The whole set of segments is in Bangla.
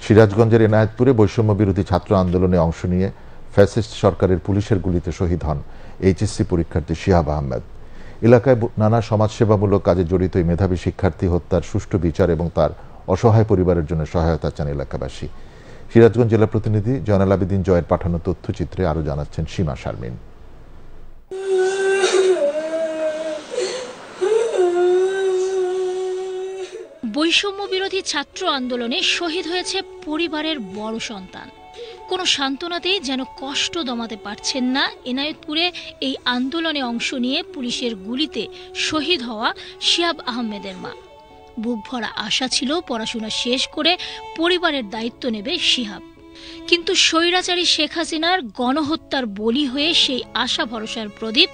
সিরাজগঞ্জের এনায়েতপুরে বৈষম্য বিরোধী ছাত্র আন্দোলনে অংশ নিয়ে ফ্যাসিস্ট সরকারের পুলিশের গুলিতে শহীদ হন এইচএসসি পরীক্ষার্থী শিহাব আহমেদ। এলাকায় নানা সমাজসেবামূলক কাজে জড়িত এই মেধাবী শিক্ষার্থী হত্যার সুষ্ঠু বিচার এবং তার অসহায় পরিবারের জন্য সহায়তা চান এলাকাবাসী। সিরাজগঞ্জ জেলা প্রতিনিধি জয়নাল আবেদিন জয়ের পাঠানো তথ্যচিত্রে আরো জানাচ্ছেন সীমা শারমিন। বৈষম্য বিরোধী ছাত্র আন্দোলনে শহীদ হয়েছে পরিবারের বড় সন্তান। কোনো সান্ত্বনাতেই যেন কষ্ট দমাতে পারছেন না এনায়েতপুরে এই আন্দোলনে অংশ নিয়ে পুলিশের গুলিতে শহীদ হওয়া শিহাব আহমেদের মা। বুক ভরা আশা ছিল পড়াশোনা শেষ করে পরিবারের দায়িত্ব নেবে শিহাব, কিন্তু স্বৈরাচারী শেখ হাসিনার গণহত্যার বলি হয়ে সেই আশা ভরসার প্রদীপ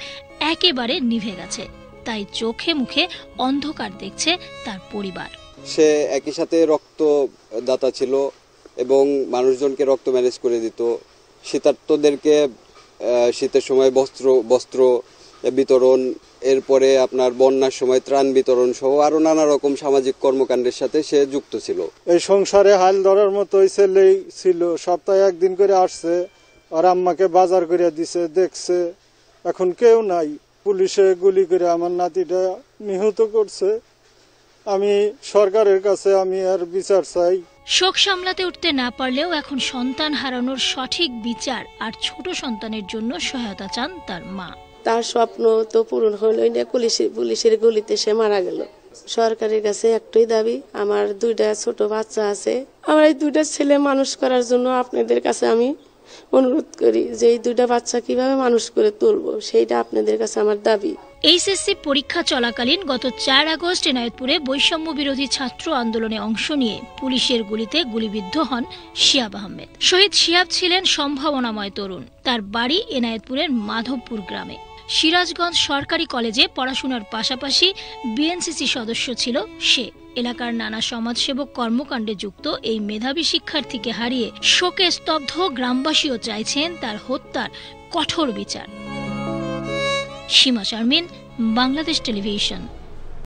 একেবারে নিভে গেছে। তাই চোখে মুখে অন্ধকার দেখছে তার পরিবার। সে একই সাথে রক্তদাতা ছিল এবং মানুষজনকে রক্ত ম্যানেজ করে দিত। শীতার্তদেরকে শীতের সময় বস্ত্র বিতরণ, এরপরে আপনার বন্যার সময় ত্রাণ বিতরণ সহ আরো নানা রকম সামাজিক কর্মকাণ্ডের সাথে সে যুক্ত ছিল। এই সংসারে হাল ধরার মতো ছেলেই ছিল। সপ্তাহে একদিন করে আসছে, আর আম্মাকে বাজার করে দিছে, দেখছে। এখন কেউ নাই। পুলিশে গুলি করে আমার নাতিটা নিহত করছে। আমি সরকারের কাছে আর বিচার চাই। শোক সামলাতে উঠতে না পারলেও এখন সন্তান হারানোর সঠিক বিচার আর ছোট সন্তানের জন্য সহায়তা চান তার মা। তার স্বপ্ন তো পূরণ হলোই না, পুলিশের গুলিতে সে মারা গেল। সরকারের কাছে একটাই দাবি, আমার 2টা ছোট বাচ্চা আছে, আমার এই 2টা ছেলে মানুষ করার জন্য আপনাদের কাছে আমি অনুরোধ করি যে এই 2টা বাচ্চা কিভাবে মানুষ করে তুলবো, সেইটা আপনাদের কাছে আমার দাবি। এইচএসসি পরীক্ষা চলাকালীন গত 4 আগস্ট এনায়েতপুরে বৈষম্য বিরোধী ছাত্র আন্দোলনে অংশ নিয়ে পুলিশের গুলিতে গুলিবিদ্ধ হন শিহাব আহমেদ। শহীদ শিহাব ছিলেন সম্ভাবনাময় তরুণ। তার বাড়ি এনায়েতপুরের মাধবপুর গ্রামে। সিরাজগঞ্জ সরকারি কলেজে পড়াশোনার পাশাপাশি বিএনসিসি সদস্য ছিল সে। এলাকার নানা সমাজসেবক কর্মকাণ্ডে যুক্ত এই মেধাবী শিক্ষার্থীকে হারিয়ে শোকে স্তব্ধ গ্রামবাসীও চাইছেন তার হত্যার কঠোর বিচার। সীমা শারমিন, বাংলাদেশ টেলিভিশন।